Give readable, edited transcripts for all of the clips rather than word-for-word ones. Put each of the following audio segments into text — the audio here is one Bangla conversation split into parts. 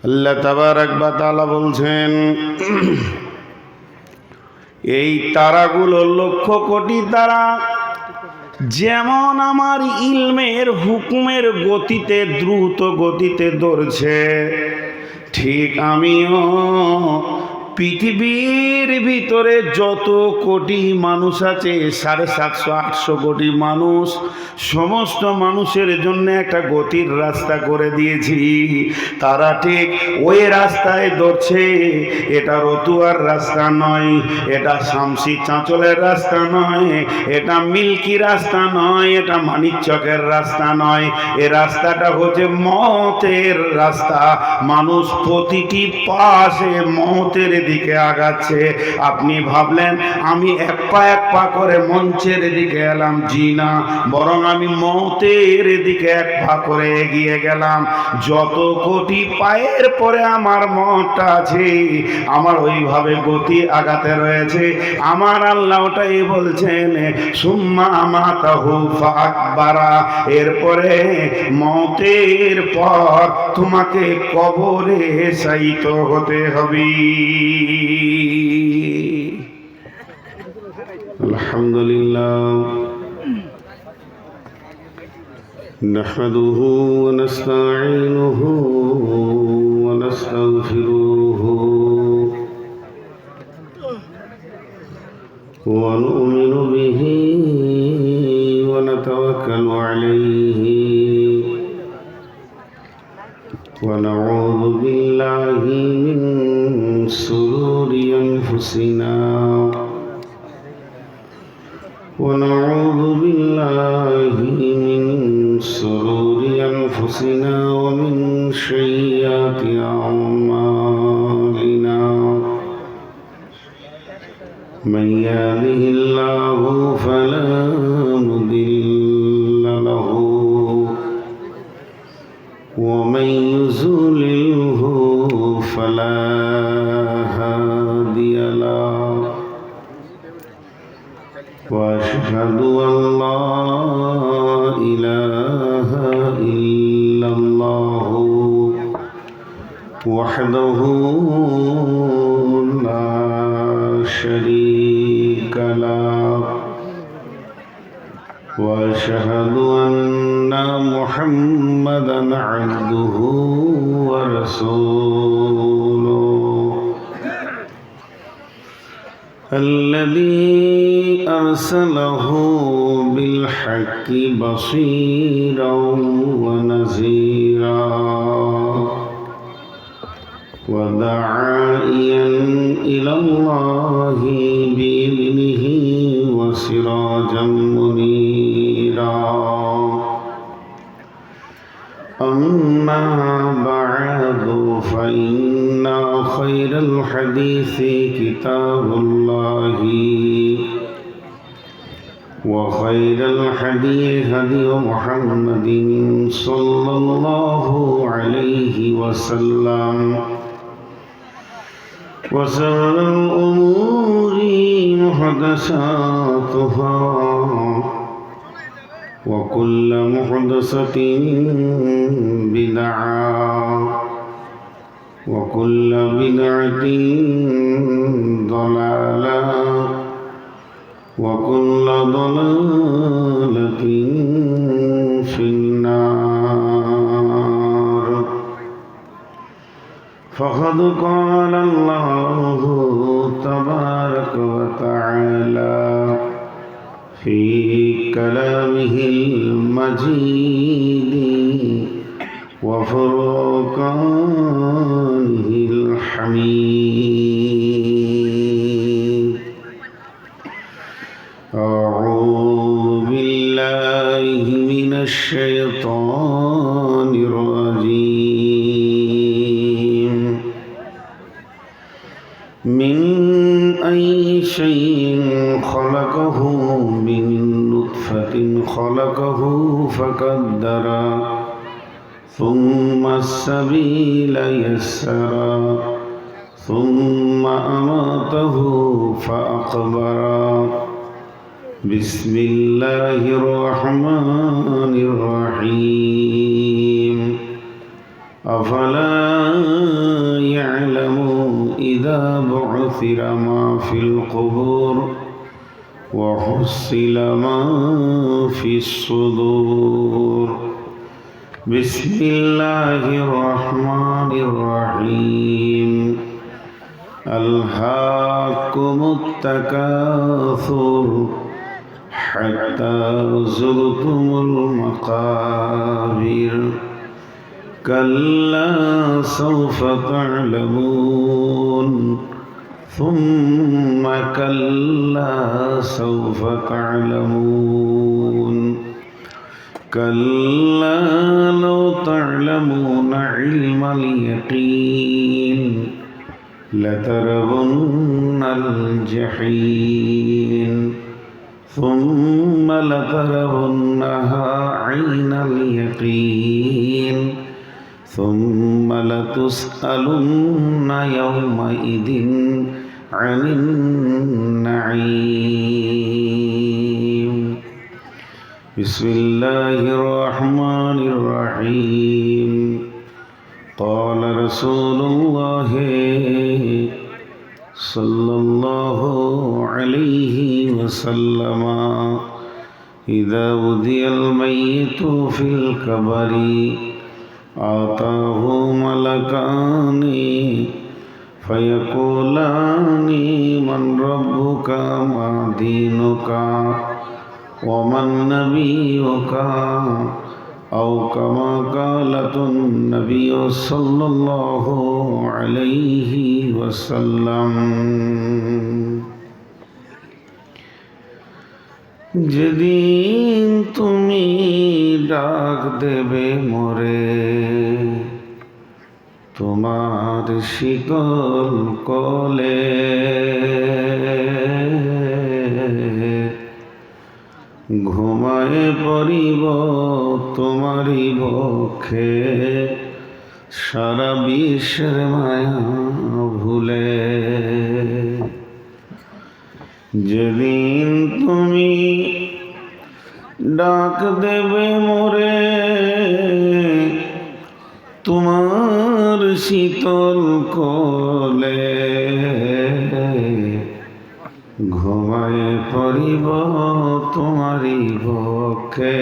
আল্লাহ তাবারক ওয়া তাআলা বলছেন, এই তারাগুলো লক্ষ কোটি তারা যেমন আমার ইলমের হুকুমের গতিতে দ্রুত গতিতে দৌড়ছে, ঠিক আমিও পৃথিবীর ভিতরে যত কোটি মানুষ আছে 750-800 কোটি মানুষ, সমস্ত মানুষের জন্য একটা গতির রাস্তা করে দিয়েছি। তারা ঠিক ওই রাস্তায় দৌড়ছে। এটা রতুয়ার রাস্তা নয়, এটা শামসি চাঁচলের রাস্তা নয়, এটা মিল্কি রাস্তা নয়, এটা মানিকচকের রাস্তা নয়। এ রাস্তাটা হচ্ছে মতের রাস্তা। মানুষ প্রতিটি পাশে মতের দিকে আগাচ্ছে। আপনি ভাবলেন আমি এক পা করে মঞ্চের দিকে এলাম, জি না, বরং আমি মতের দিকে এক পা করে এগিয়ে গেলাম। যত কোটি পায়ের পরে আমার মনটা আছে, আমার ওইভাবে গতি আগাতে রয়েছে। আমার আল্লাহ ওটাই বলছেন, সুম্মা আমাতাহু ফাকবারা, এরপরে মতের পর তোমাকে কবরে শায়িত হতে হবে। আলহামদুলিল্লাহ নাহমাদুহু ওয়া নাস্তাঈনুহু ওয়া নাস্তাগফিরুহু ওয়া নু'মিনু বিহি ওয়া নাতাওয়াক্কালু আলাইহি ওয়া নাউযু বিল্লাহি মিন শুরুরি আনফুসিনা ونعوذ بالله من شرور أنفسنا ومن سيئات أعمالنا من يهده الله فلا مضل له ومن يضلله فلا هادي له وأشهد أن لا إله إلا الله وحده لا شريك له وأشهد أن محمدا عبده ورسوله الذي أرسله بالحق بصيرا ونذيرا وداعيا إلى الله بإذنه وسراجا منيرا أما بعد فإن خير الحديث كتاب الله وخير الهدي هدي محمد صلى الله عليه وسلم وشر الأمور محدثاتها وكل محدثة بدعة وكل بدعة ضلالة وكل ضلالة في النار فقد قال الله تبارك وتعالى في كلامه المجيد وفرقانه الحميد أعوذ بالله من الشيطان الرجيم من أي شيء خلقه من نطفة خلقه فقدره ثم السبيل يسره ثم أماته فأقبره بسم الله الرحمن الرحيم أفلا يعلم إذا بعثر ما في القبور وحصل ما في الصدور بسم الله الرحمن الرحيم ألهاكم التكاثر حتى زرتم المقابر كلا سوف تعلمون ثم كلا سوف تعلمون كلا لو تعلمون علم اليقين لترون الجحيم ثم لترونها عين اليقين ثم لتسألن يومئذ عن النعيم بسم الله الرحمن الرحيم قال رسول الله صلى الله عليه وسلم إذا وضع الميت في القبر آتاه ملكان فيقولان من ربك ما دينك ومن نبيك أو كما قالت النبي صلى الله عليه وسلم যেদিন তুমি ডাক দেবে মোরে তোমার শীতল কোলে ঘুমায় পড়িব তোমারই বক্ষে সারা বিশ্বের মায়া ভুলে যেদিন তুমি ডাক দেবে মোরে তোমার শীতল কোলে ঘুমায় পড়িব তোমারই বক্ষে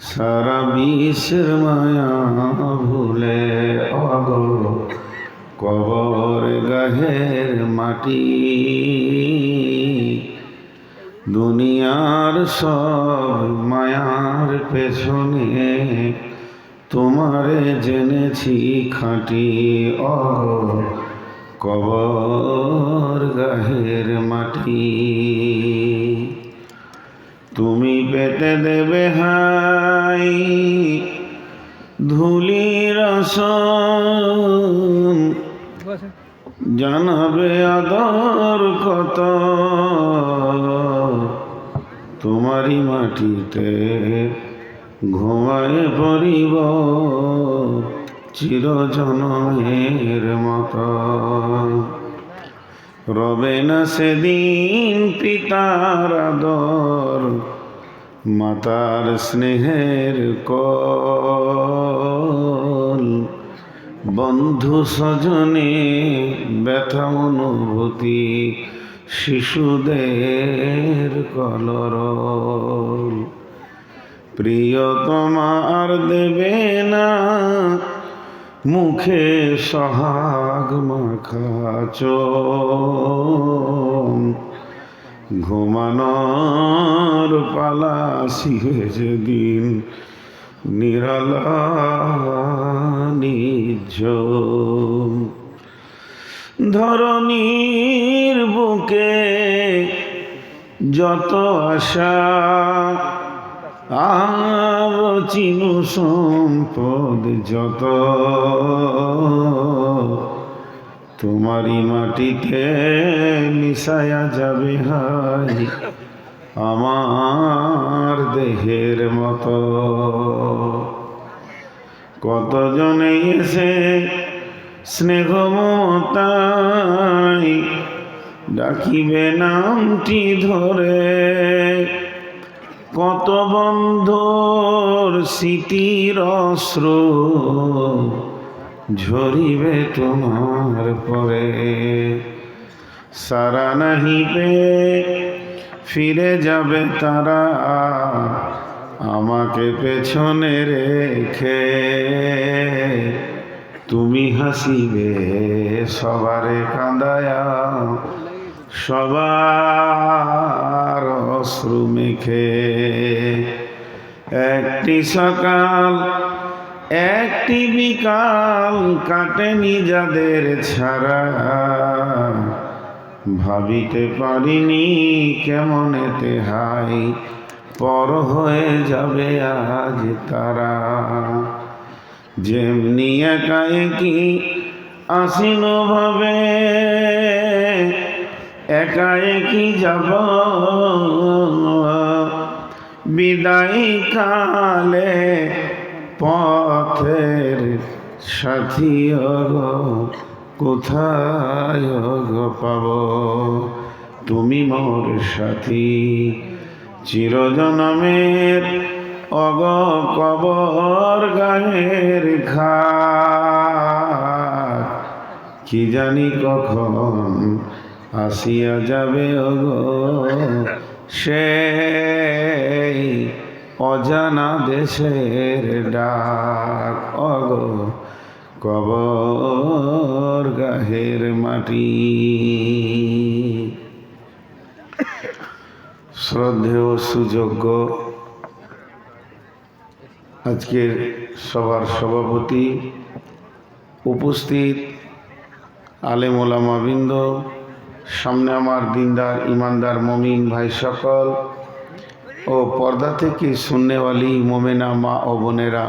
সারা বিশ্বের মায়া ভুলে অগো কবর গাহের মাটি দুনিয়ার সব মায়ার পেছনে তোমারে জেনেছি খাঁটি অগো কবর গাহের মাটি তুমি পেতে দেবে হাই ধুলির আসন জানাবে আদর কত তোমারই মাটিতে ঘুমায় পড়িব চিরজনমের মতো রবে না সেদিন পিতার আদর মাতার স্নেহের কল বন্ধু স্বজনে ব্যথা অনুভূতি শিশুদের কলরল প্রিয়তমা আর দেবে না মুখে সোহাগ মাখা চুম ঘুমানোর পালা আসিবে যেদিন নিরালা নিঝুম ধরণীর বুকে যত আশা আর চিনু সম্পদ যত তোমারই মাটিতে মিশায়া যাবে হাই আমার দেহের মতো কতজনে এসে স্নেহ মমতায় ডাকিবে নামটি ধরে কত বন্ধুর স্মৃতির অশ্রু ঝরিবে তোমার পরে, সারা নাহিবে ফিরে যাবে তারা আমাকে পেছনে রেখে, তুমি হাসিবে সবারে কাঁদায়া সবার অশ্রু মেখে। একটি সকাল একটি বিকাল কাটেনি যাদের ছাড়া, ভাবিতে পারিনি কেমনেতে হাই পর হয়ে যাবে আজ তারা। যেমনি একা একই আসিল ভাবে একা একই যাব, বিদায় কালে পথের সাথী গো কোথায় গো পাব, তুমি মোর সাথী চিরজনমের অগ কবর গায়ের ঘাট, কি জানি কখন আসিয়া যাবে ওগো সেই অজানা দেশের ডাক, ওগো কবর গাহের মাটি। শ্রদ্ধেয় সুযোগ্য আজকের সবার সভাপতি, উপস্থিত আলেম ওলামাবৃন্দ, সামনে আমার দিনদার ইমানদার মমিন ভাই সকল ও পর্দা থেকে সুন্নেওয়ালি মোমেনা মা ও বোনেরা,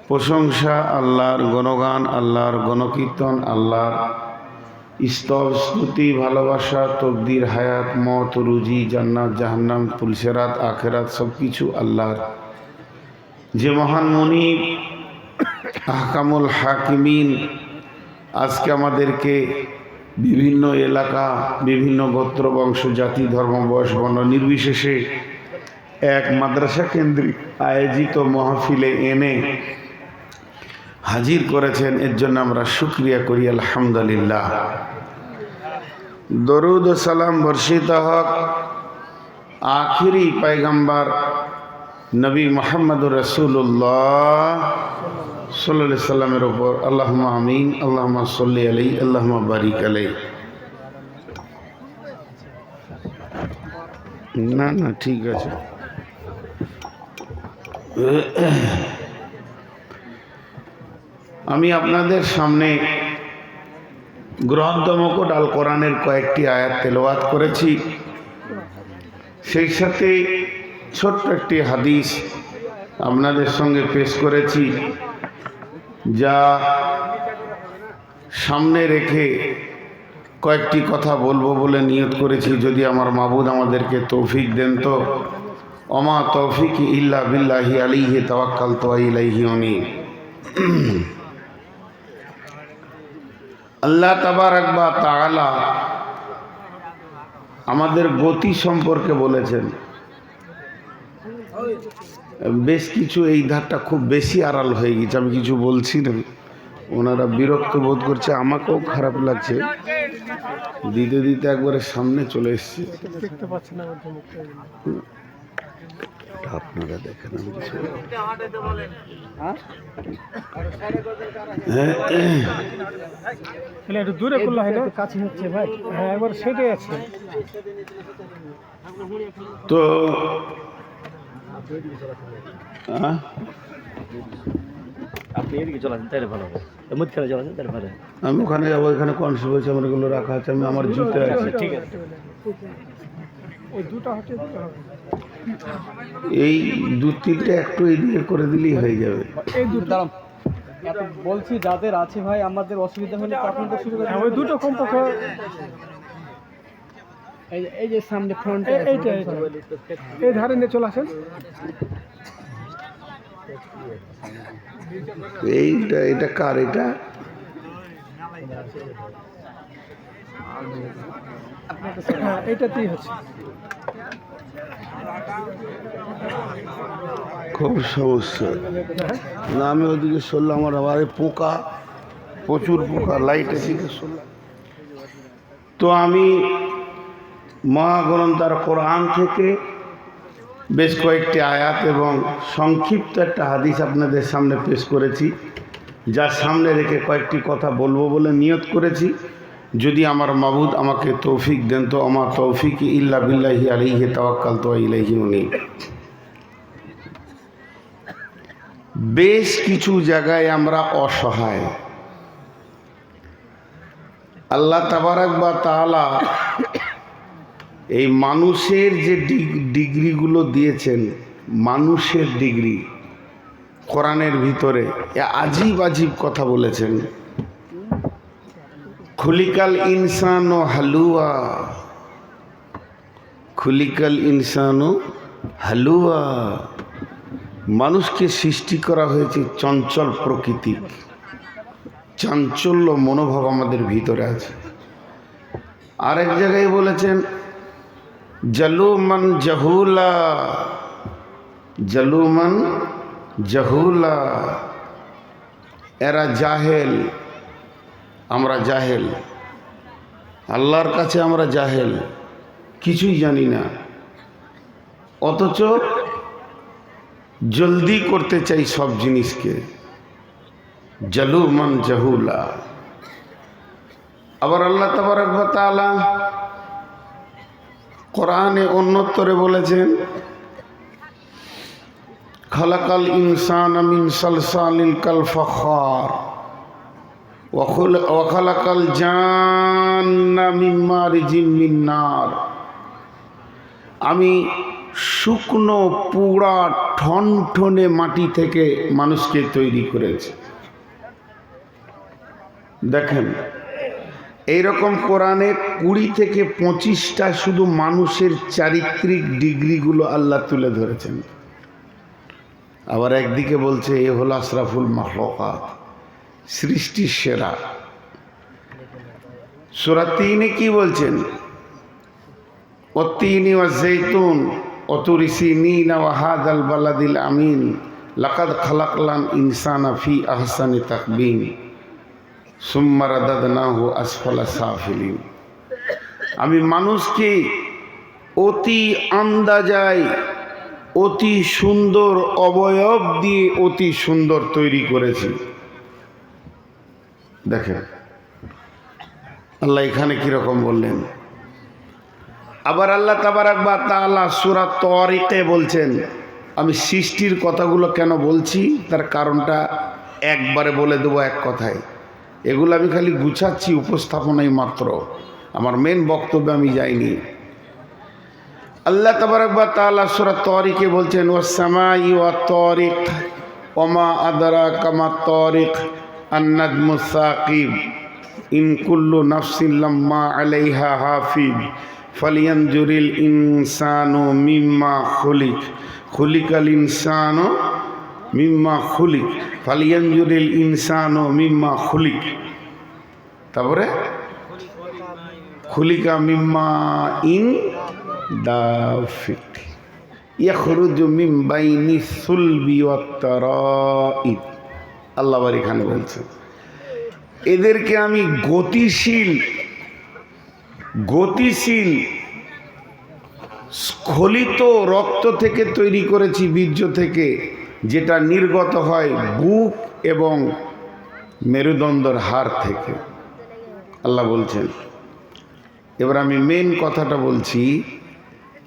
প্রশংসা আল্লাহর, গণগান আল্লাহর, গণকীর্তন আল্লাহর, স্তব স্তুতি ভালোবাসা তকদির হায়াত মত রুজি জান্নাত জাহান্নাম পুলসেরাত আখেরাত সব কিছু আল্লাহর। যে মহান মুনিব আহকামুল হাকিমিন আজকে আমাদেরকে বিভিন্ন এলাকা, বিভিন্ন গোত্র বংশ জাতি ধর্ম বয়স বর্ণ নির্বিশেষে এক মাদ্রাসা কেন্দ্রিক আয়োজিত মাহফিলে এনে হাজির করেছেন, এর জন্য আমরা শুকরিয়া করি আলহামদুলিল্লাহ। দরুদ ও সালাম বর্ষিত হক আখিরি পয়গম্বর নবী মুহাম্মদুর রাসূলুল্লাহ সাল্লাল্লাহু আলাইহি সাল্লামের উপর। আল্লাহুম্মা আমিন, আল্লাহুম্মা সাল্লি আলাইহি, আল্লাহুম্মা বারিক আলাইহি। না না ঠিক আছে। আমি আপনাদের সামনে গ্রন্থ মুকুট আল কোরআনের কয়েকটি আয়াত তেলাওয়াত করেছি, সেই সাথে ছোট্ট একটি হাদিস আপনাদের সঙ্গে পেশ করেছি, যা সামনে রেখে কয়েকটি কথা বলবো বলে নিয়ত করেছি। যদি আমার মাবুদ আমাদেরকে তৌফিক দেন তো। ওমা তৌফিক ইল্লা বিল্লাহি আলাইহি তাওয়াক্কালতু ওয়া ইলাইহি উনীব। আল্লাহ তাবারাক ওয়া তাআলা আমাদের গতি সম্পর্কে বলেছেন। বেশ কিছু, এই ধারটা খুব বেশি আড়াল হয়ে গেছে, আমি কিছু বলছি না, ওনারা বিরক্ত বোধ করছে, আমাকেও খারাপ লাগছে, দিতে দিতে একবারে সামনে চলে এসছে। আপনারা দেখেন একটু দূরে করলে হয় না, কাছে হচ্ছে ভাই। হ্যাঁ একবার সেটাই আছে তো। আপনি এদিকে চলে আসেন তাহলে ভালো হবে, মুখখানে চলে আসেন তাহলে ভালো। আমি ওখানে যাবো, এখানে কনসেপ্ট হয়েছে, আমার এগুলো রাখা আছে, আমি আমার জুতে আছে। ঠিক আছে, ওই দুটো হাতে এই দু তিনটে একটু এদিকে করে দিলেই হয়ে যাবে। এই দুটো দাঁড়াম বলছি, যাদের আছে ভাই, আমাদের অসুবিধা হলে তখন তো শুরু করে ওই দুটো কমপক্ষে। এই যে সামনে ফ্রন্ট, এইটা এই ধারে নিয়ে চলে আসেন। এইটা এটা কার? এটা এইটাতেই হচ্ছে। খুব সমস্যা না, আমি ওদিকে শুনলাম আমার আবার পোকা, প্রচুর পোকা, লাইটের দিকে শুনলাম। তো আমি মহাগ্রন্থার কোরআন থেকে বেশ কয়েকটি আয়াত এবং সংক্ষিপ্ত একটা হাদিস আপনাদের সামনে পেশ করেছি, যার সামনে রেখে কয়েকটি কথা বলবো বলে নিয়ত করেছি। যদি আমার মাবুদ আমাকে তৌফিক দেন তো আমার তৌফিক ইল্লা বিল্লাহি আলাইহি তাওয়াক্কালতু ওয়া ইলাইহি উনীব। বেশ কিছু জায়গায় আমরা অসহায়। আল্লাহ তাবারাক ওয়া তাআলা এই মানুষের যে ডিগ্রিগুলো দিয়েছেন, মানুষের ডিগ্রি কোরআনের ভিতরে আজীব আজীব কথা বলেছেন। খুলিকাল ইনসানু হালুয়া, খুলিকাল ইনসানু হালুয়া, মানুষকে সৃষ্টি করা হয়েছে চঞ্চল প্রকৃতিক, চাঞ্চল্য মনোভাব আমাদের ভিতরে আছে। আরেক জায়গায় বলেছেন জালুমান জাহুলা, জালুমান জাহুলা, এরা জাহেল, আমরা জাহেল, আল্লাহর কাছে আমরা জাহেল, কিছুই জানি না, অথচ জলদি করতে চাই সব জিনিসকে, জালুমান জাহুলা। আবার আল্লাহ তাবারাক ওয়া তাআলা কোরআনে অন্যত্তরে বলেছেন খালাকাল ইনসানা মিন সালসালিল কাল ফাখার ওয়া খালাকাল জান্না মিন মারিজিম মিন নার। আমি শুকনো পুরা ঠনঠনে মাটি থেকে মানুষকে তৈরি করেছি। দেখেন, এইরকম কোরআনে 20 থেকে 25টা শুধু মানুষের চারিত্রিক ডিগ্রিগুলো আল্লাহ তুলে ধরেছেন। আবার একদিকে বলছে এ হলো আশরাফুল মাখলুকাত, সৃষ্টির সেরা। সূরা 3-এ কি বলছেন? ওয়াত্তিনি ওয়াজ-যাইতুন ওয়াতুরি সিনিন ওয়া হাযাল বালাদিল আমিন লাকাদ খালাকনাল ইনসানা ফি আহসানি তাকবীম সুম্মা রাদাদনাহু আসফালা সাফিলিন। আমি মানুষকে অতি আন্দাজায় অতি সুন্দর অবয়ব দিয়ে অতি সুন্দর তৈরি করেছি। দেখেন আল্লাহ এখানে কিরকম বললেন। আবার আল্লাহ তাবারাক ওয়া তাআলা সূরা তারিকে বলছেন, আমি সৃষ্টির কথাগুলো কেন বলছি তার কারণটা একবারে বলে দেবো এক কথায়। এগুলো আমি খালি গুছাচ্ছি, উপস্থাপনাই মাত্র, আমার মেন বক্তব্যে আমি যাইনি। আল্লাহ তাবারাক ওয়া তাআলা সূরা তারিকে বলছেন ওয়াস সামাই ওয়াত তারিক ওয়া মা আদরাকা মাত তারিক আন-নাজমুস সাকিব ইন কুল্লু নাফসিন লাম্মা আলাইহা হাফিজ ফালিয়ানজুরিল ইনসানু মিম্মা খুলিক খুলিকাল ইনসানু মিম্মা খুলিক ফালিয়ানজুরিল ইনসানু মিম্মা খুলিক। তারপরে খুলিকা মিম্মা ইন দাফিক ইয়াখরুজু মিন বাইনি সুলবি ওয়াত তারাইব। আল্লাহ আবার এখানে বলছেন এদেরকে আমি গতিশীল গতিশীল স্খলিত রক্ত থেকে তৈরি করেছি, বীর্য থেকে, যেটা নির্গত হয় বুক এবং মেরুদণ্ডের হাড় থেকে। আল্লাহ বলছেন। এবার আমি মেন কথাটা বলছি,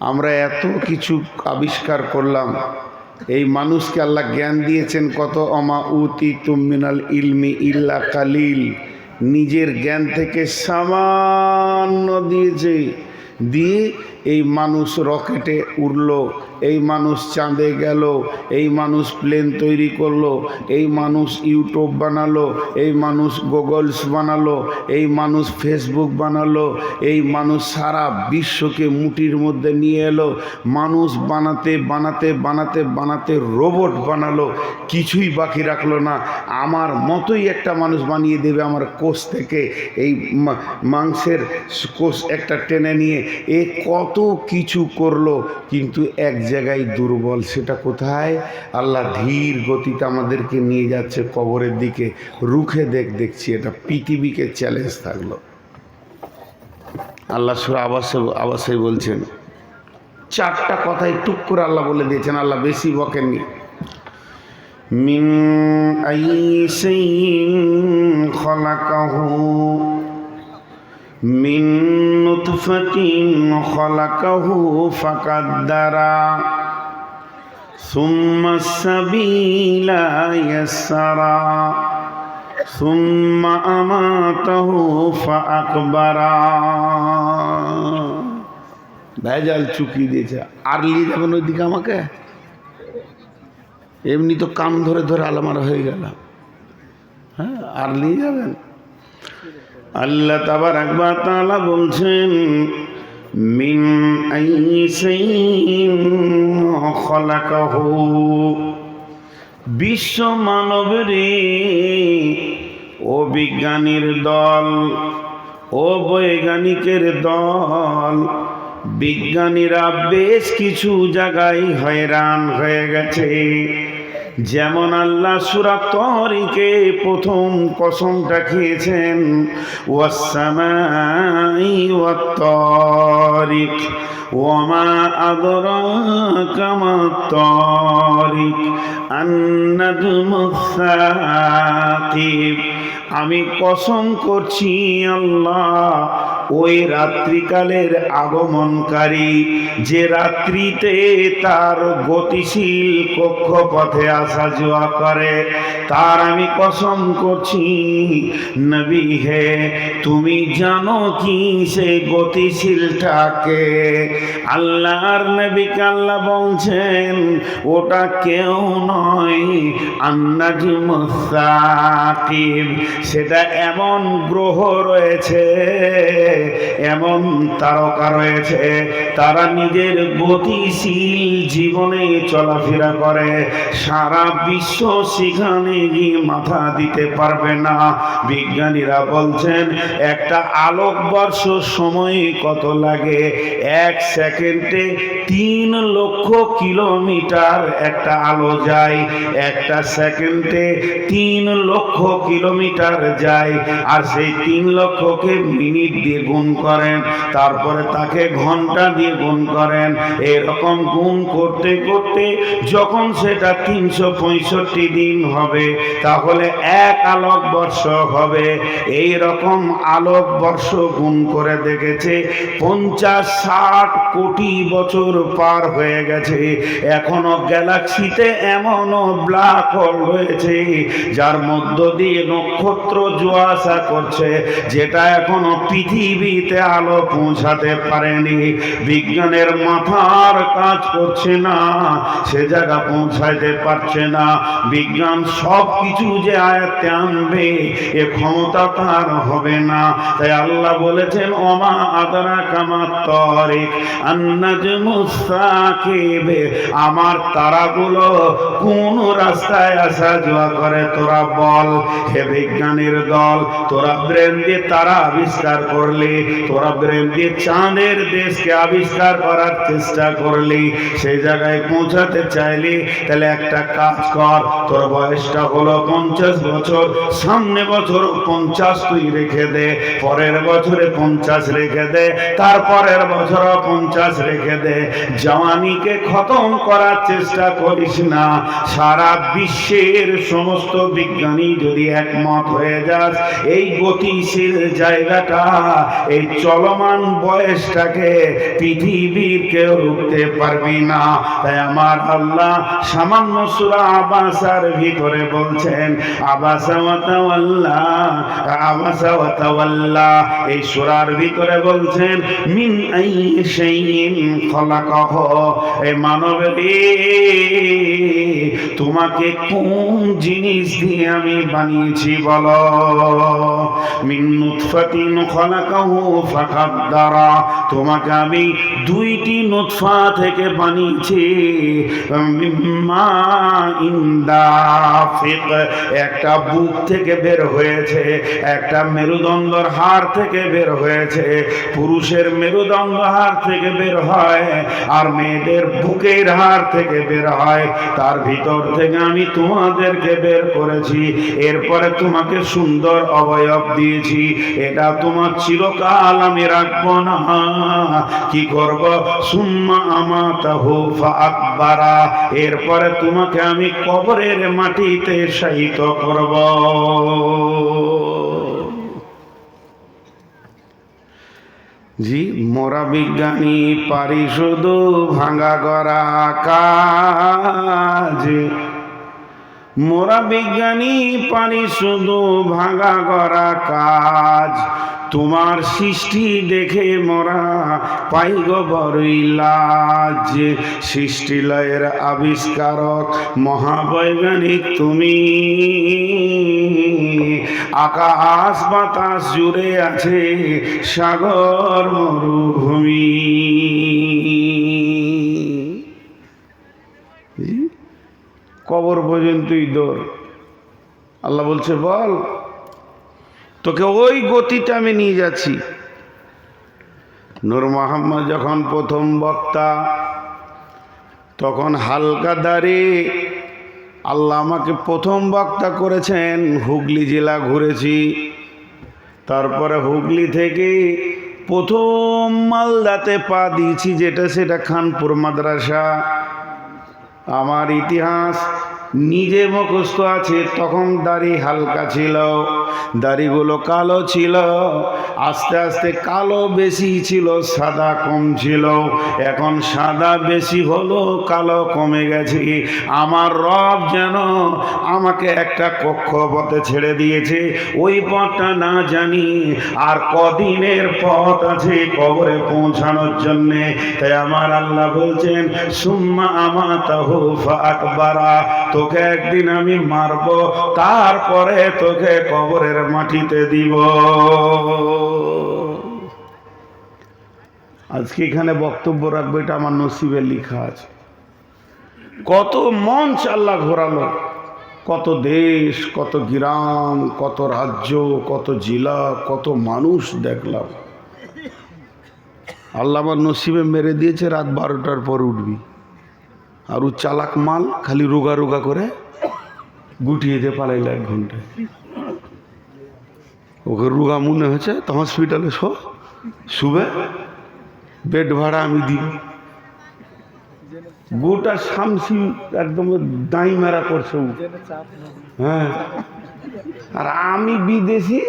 আমরা এত কিছু আবিষ্কার করলাম, এই মানুষকে আল্লাহ জ্ঞান দিয়েছেন কত, অমা উতিতুম মিনাল ইলমি ইল্লা কালিল, নিজের জ্ঞান থেকে সামান্য দিয়েছে, দিয়ে এই মানুষ রকেটে উড়ল, এই মানুষ চাঁদে গেল, এই মানুষ প্লেন তৈরি করলো, এই মানুষ ইউটিউব বানালো, এই মানুষ গুগলস বানালো, এই মানুষ ফেসবুক বানালো, এই মানুষ সারা বিশ্বকে মুঠির মধ্যে নিয়ে এলো। মানুষ বানাতে বানাতে বানাতে বানাতে রোবট বানালো, কিছুই বাকি রাখলো না। আমার মতোই একটা মানুষ বানিয়ে দেবে আমার কোষ থেকে, এই মাংসের কোষ একটা টেনে নিয়ে। এ কত কিছু করলো, কিন্তু এক জায়গায় দুর্বল। সেটা কোথায়? আল্লাহ ধীর গতিতে আমাদেরকে নিয়ে যাচ্ছে কবরের দিকে। রুখে দেখছি, এটা পৃথিবীকে চ্যালেঞ্জ থাকলো। আল্লাহ সূরা আবাসে বলছেন, চারটা কথাই টুক করে আল্লাহ বলে দিয়েছেন, আল্লাহ বেশি বকেননি। মিন আইশাইইন খলাকাহু মিন নুতফাতিন খলাকাহু ফাকাদ্দারা সুম্মা সাবিলা ইয়াসসারা সুম্মা আমাতাহু ফাআকবারা। ভেজাল চুকিয়ে দিয়েছে। আর নিয়ে যাবেন ওইদিকে আমাকে? এমনি তো কান ধরে ধরে আলামারা হয়ে গেল। হ্যাঁ, আর নিয়ে যাবেন? আল্লাহ তাবারাক ওয়া তাআলা বলছেন, মিন আইশাইইন খলাকাহু, বিশ্ব মানবরে ও বিজ্ঞানীর দল, ও বৈজ্ঞানিকের দল, বিজ্ঞানীরা বেশ কিছু জায়গায় হয়রান হয়ে গেছে। যেমন আল্লাহ সূরা তরিকে প্রথম কসমটা খেয়েছেন, ওয়াস-সামাই ওয়াত-তারিক ওয়ামা আদরাকা মাত-তারিক আন-নাজমুস-সাকিব। আমি কসম করছি আল্লাহ ওই রাত্রিকালের আগমনকারী, যে রাত্রিতে তার গতিশীল কক্ষপথে আসা যাওয়া করে, তার আমি কসম করছি। নবী হে, তুমি জানো কি সে গতিশীলটাকে? আল্লাহর নবীকে আল্লাহ বলছেন, ওটা কেউ নয়, আন-নাজমুস-সাকিব। সেটা এমন গ্রহ রয়েছে, এমন তারকা রয়েছে, তারা নিজের গতিশীল জীবনে চলাফেরা করে। সারা বিশ্ব সেখানে গিয়ে মাথা দিতে পারবে না। বিজ্ঞানীরা বলছেন, একটা আলোকবর্ষ সময় কত লাগে? 1 সেকেন্ডে 3 লক্ষ কিলোমিটার একটা আলো যায়। একটা সেকেন্ডে 3 লক্ষ কিলোমিটার যায়। আর সেই 3 লক্ষকে মিনিট দিয়ে গুণ করেন, তারপরে তাকে ঘন্টা দিয়ে গুণ করেন। এরকম গুণ করতে করতে যখন সেটা 365 দিন হবে, তাহলে 1 আলোকবর্ষ হবে। এই রকম আলোকবর্ষ গুণ করে দেখেছে 50-60 কোটি বছর পার হয়ে গেছে। এখনো গ্যালাক্সিতে এমনও ব্ল্যাক হোল রয়েছে যার মধ্য দিয়ে নক্ষত্র যাওয়া আসা করছে, যেটা এখনো পৃথিবীতে আলো পৌঁছাতে পারেনি। বিজ্ঞানের মাথার কাজ করছে না, সে জায়গা পৌঁছাইতে পারছে না। বিজ্ঞান সব কিছু যে আয়ত্তে আনবে, এ ক্ষমতা তার হবে না। তাই আল্লাহ বলেছেন, ওমা আদরাকা মাত-তারিক আন-নাজমুস-সাকিব। আমার তারাগুলো কোন রাস্তায় আসা যাওয়া করে তোরা বল। হে বিজ্ঞানীর দল, তোরা ব্রেন দিয়ে তারা আবিষ্কার করলি, তোরা ব্রেন দিয়ে চাঁদের দেশকে আবিষ্কার করার চেষ্টা করলি, সেই জায়গায় পৌঁছাতে চাইলি। তাহলে একটা কাজ কর, তোর বয়সটা হলো 50 বছর, সামনে বছর 50 তুই রেখে দে, পরের বছরে 50 রেখে দে, তারপরের বছর 50 রেখে দে। জওয়ানিকে খতম করার চেষ্টা করিস না। সারা বিশ্বের সমস্ত বিজ্ঞানী যদি একমত হয়ে যাস, এই গতিশীল জায়গাটা এই চলমান বয়সটাকে পৃথিবীর কেউ রুখতে পারবি না। তাই আমার আল্লাহ সামান্য সূরা আবাসার ভিতরে বলছেন আবাসা ওয়া তাওয়াল্লা, আবাসা ওয়া তাওয়াল্লা। এই সূরার ভিতরে বলছেন মিন আইয়ি শাইইন খলাকাহু, এই মানবরে তোমাকে কোন জিনিস দিয়ে আমি বানিয়েছি বলো। মিন নুতফাতিন খলাকাহু ফাকাদ্দারা, তোমাকে আমি দুইটি নুতফা থেকে বানিয়েছি। মিম্মা ইনদাফিক, একটা বুক থেকে বের হয়েছে, একটা মেরুদণ্ডর হাড় থেকে বের হয়েছে। পুরুষের মেরুদণ্ড হাড় থেকে বের হয় আর মেয়েদের বুকের হাড় থেকে বের হয়। তার ভিতর থেকে আমি তোমাদেরকে বের করেছি, এরপরে তোমাকে সুন্দর অবয়ব দিয়েছি। এটা তোমার চিরকাল আমি রাখবো না, কি করব? সুম্মা আমাতাহু ফাআকবারা, এরপরে তোমাকে আমি কবরের মাটিতে শায়িত করব। জি, মোরা বিজ্ঞানী পারি শুধু ভাঙা গড়া কাজ, মোরা বিজ্ঞানী পারি শুধু ভাঙা গড়া কাজ। তোমার সৃষ্টি দেখে মোরা পাই গো বড়ই লাজ। সৃষ্টিলয়ের আবিষ্কারক মহাবৈজ্ঞানিক তুমি, আকাশ বাতাস জুড়ে আছে সাগর মরুভূমি। কবর পর্যন্তই দৌড়। আল্লাহ বলছে বল, তোকে ওই গতিতে আমি নিয়ে যাচ্ছি। নূর মোহাম্মদ যখন প্রথম বক্তা, তখন হালকা দাড়ি। আল্লাহ আমাকে প্রথম বক্তা করেছেন, হুগলি জেলা ঘুরেছি। তারপরে হুগলি থেকে প্রথম মালদাতে পা দিয়েছি, যেটা সেটা খানপুর মাদ্রাসা। আমার ইতিহাস নিজে মুখস্থ আছে। তখন দাড়ি হালকা ছিল, দাড়িগুলো কালো ছিল, আস্তে আস্তে কালো বেশি ছিল, সাদা কম ছিল। এখন সাদা বেশি হলো, কালো কমে গেছে। আমার রব যেন আমাকে একটা কক্ষপথে ছেড়ে দিয়েছে, ওই পথটা না জানি আর কদিনের পথ আছে কবরে পৌঁছানোর জন্যে। তাই আমার আল্লাহ বলছেন সুম্মা আমাতাহু ফাআকবারা, তোকে একদিন আমি মারব, তারপরে তোকে কবরের মাটিতে দিব। আজকে এখানে বক্তব্য রাখবো, এটা আমার নসিবে লেখা আছে। কত মঞ্চ আল্লাহ ঘোরালো, কত দেশ, কত গ্রাম, কত রাজ্য, কত জেলা, কত মানুষ দেখলাম। আল্লাহ আমার নসিবে মেরে দিয়েছে রাত 12টার পর উঠবি। আর ও চালাক মাল খালি রোগা রোগা করে গুটিয়ে দিয়ে পালাইল 1 ঘন্টায়। ওকে রোগা মনে হয়েছে তো হসপিটালে শুবে, বেড ভাড়া আমি দিব। গোটা শামসি একদম দাঁই মেরা করছে। হ্যাঁ, আর আমি বিদেশি,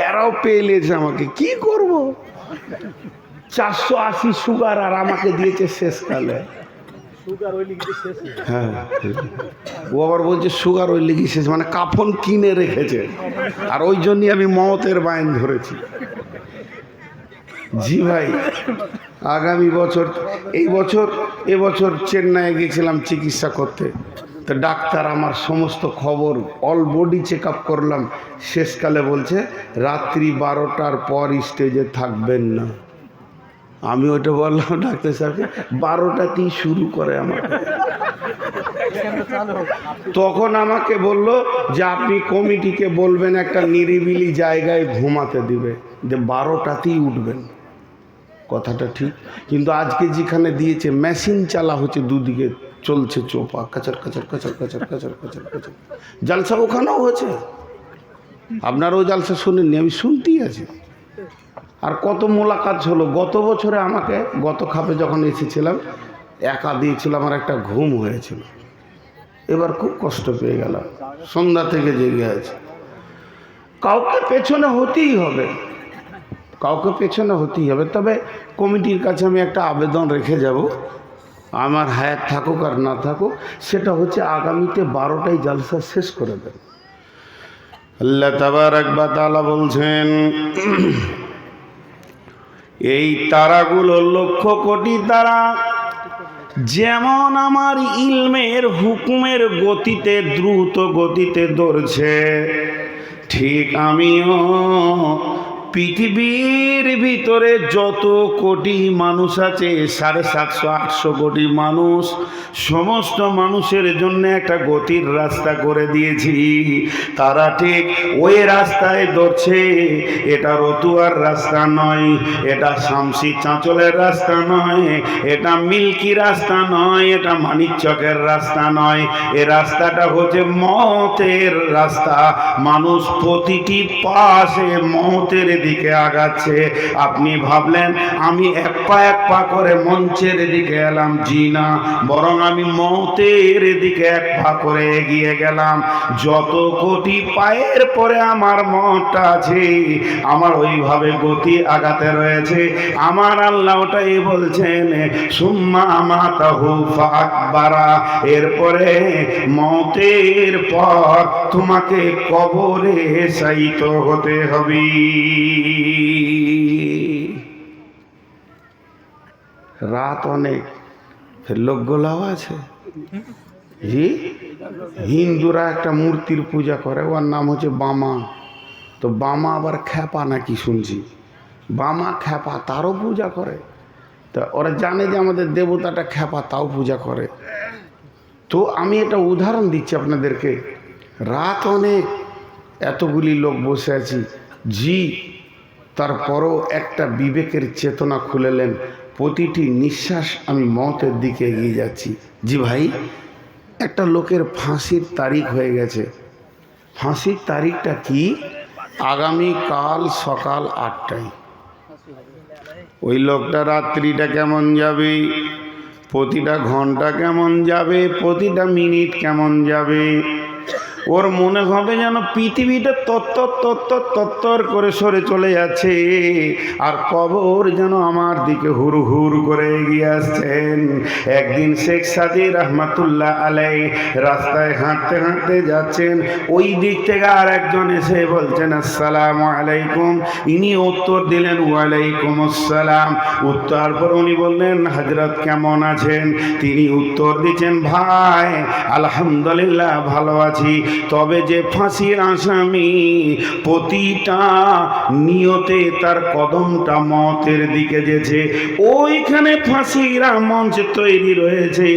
এরাও পেয়েছে আমাকে। কি করব? 480 সুগার, আর আমাকে দিয়েছে শেষকালে। হ্যাঁ, ও আবার বলছে সুগার ওই লেগে শেষ, মানে কাফন কিনে রেখেছে। আর ওই জন্যই আমি মমতের বাইন ধরেছি। জি ভাই, আগামী বছর, এবছর চেন্নাইয়ে গিয়েছিলাম চিকিৎসা করতে। তো ডাক্তার আমার সমস্ত খবর অল বডি চেক আপ করলাম। শেষকালে বলছে রাত্রি 12টার পর স্টেজে থাকবেন না। আমি ওইটা বললাম ডাক্তার সাহেবকে, 12টাতেই শুরু করে আমাকে। তখন আমাকে বলল যে আপনি কমিটিকে বলবেন একটা নিরিবিলি জায়গায় ঘুমাতে দিবে, যে 12টাতেই উঠবেন। কথাটা ঠিক, কিন্তু আজকে যেখানে দিয়েছে মেশিন চালা হচ্ছে, দুদিকে চলছে চোপা, কাচার কাচার কাচার কাচার কাচার কাচার কাচার। জালসা ওখানেও হচ্ছে, আপনারাও জালসা শুনেননি, আমি শুনতেই আছি। আর কত মোলাকাত হলো। গত বছরে আমাকে, গত খাপে যখন এসেছিলাম, একা দিয়েছিল, আমার একটা ঘুম হয়েছিল। এবার খুব কষ্ট পেয়ে গেলাম, সন্ধ্যা থেকে জেগে আছে। কাউকে পেছনে হতেই হবে, কাউকে পেছনে হতেই হবে। তবে কমিটির কাছে আমি একটা আবেদন রেখে যাব, আমার হায়াত থাকুক আর না থাকুক, সেটা হচ্ছে আগামীতে 12টায় জালসা শেষ করে দেন। আল্লাহ তাবারক ওয়া তাআলা বলছেন, এই তারাগুলো লক্ষ কোটি তারা যেমন আমার ইলমের হুকুমের গতিতে দ্রুত গতিতে দৌড়ছে, ঠিক আমিও পৃথিবীর ভিতরে যত কোটি মানুষ আছে 750-800 কোটি মানুষ, সমস্ত মানুষের জন্য একটা গতির রাস্তা করে দিয়েছি। তারা ঠিক ওই রাস্তায় দৌড়ছে। এটা রতুয়ার রাস্তা নয়, এটা শামসি চাঁচলের রাস্তা নয়, এটা মিল্কি রাস্তা নয়, এটা মানিকচকের রাস্তা নয়। এ রাস্তাটা হচ্ছে মতের রাস্তা। মানুষ প্রতিটি পাশে মতের দিকে আগাচ্ছে। আপনি ভাবলেন আমি এক পা করে মঞ্চের দিকে এলাম, জি না, বরং আমি মতের দিকে এক পা করে এগিয়ে গেলাম। যত কোটি পায়ের পরে আমার মনটা আছে, আমার ওইভাবে গতি আগাতে রয়েছে। আমার আল্লাহ ওটাই বলছেন, সুম্মা আমাতাহু ফাকবারা, এরপরে মতের পর তোমাকে কবরে শায়িত হতে হবে। রাত অনেক, ফের লোকগুলাও আছে। জি, হিন্দুরা একটা মূর্তির পূজা করে, ওর নাম হচ্ছে বামা। তো বামা আবার খ্যাপা নাকি শুনছি, বামা খ্যাপা, তারও পূজা করে। তা ওরা জানে যে আমাদের দেবতাটা খ্যাপা, তাও পূজা করে। তো আমি একটা উদাহরণ দিচ্ছি আপনাদেরকে। রাত অনেক, এতগুলি লোক বসে আছি, জি, তারপরও একটা বিবেকের চেতনা খুলেলেন, প্রতিটি নিঃশ্বাস আমি মতের দিকে এগিয়ে যাচ্ছি। জি ভাই, একটা লোকের ফাঁসির তারিখ হয়ে গেছে। ফাঁসির তারিখটা কি? আগামীকাল সকাল 8টায়। ওই লোকটা রাত্রিটা কেমন যাবে, প্রতিটা ঘন্টা কেমন যাবে, প্রতিটা মিনিট কেমন যাবে, ওর মনে হবে যেন পৃথিবীটা তত্তর তত্তর তত্তর করে সরে চলে যাচ্ছে, আর কবর যেন আমার দিকে হুর হুর করে এগিয়ে আসছেন। একদিন শেখ সাদি রহমাতুল্লাহ আলাই রাস্তায় হাঁটতে হাঁটতে যাচ্ছেন, ওই দিক থেকে আর একজন এসে বলছেন আসসালামু আলাইকুম। ইনি উত্তর দিলেন ওয়ালাইকুম আসসালাম। উত্তর পর উনি বললেন হযরত কেমন আছেন? তিনি উত্তর দিচ্ছেন ভাই আলহামদুলিল্লাহ ভালো আছি, তবে যে ফাঁসির আসামি প্রতিটা নিয়তে তার কদমটা মতের দিকে যেছে, ওইখানে ফাঁসির মঞ্চ তৈরি রয়েছে,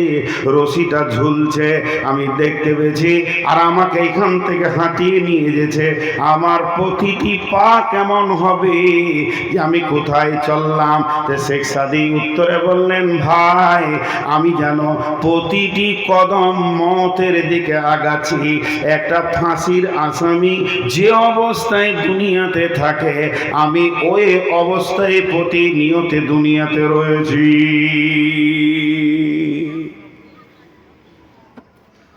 রশিটা ঝুলছে, আমি দেখতে পেয়েছি, আর আমাকে এখান থেকে হাঁটিয়ে নিয়ে যেছে। আমার প্রতিটি পা কেমন হবে যে আমি কোথায় চললাম? শেখ সাদি উত্তরে বললেন ভাই আমি জানো প্রতিটি কদম মতের দিকে আগাচ্ছি। একটা ফাঁসির আসামি যে অবস্থায় দুনিয়াতে থাকে, আমি ওই অবস্থায় প্রতিনিয়ত দুনিয়াতে রয়েছি।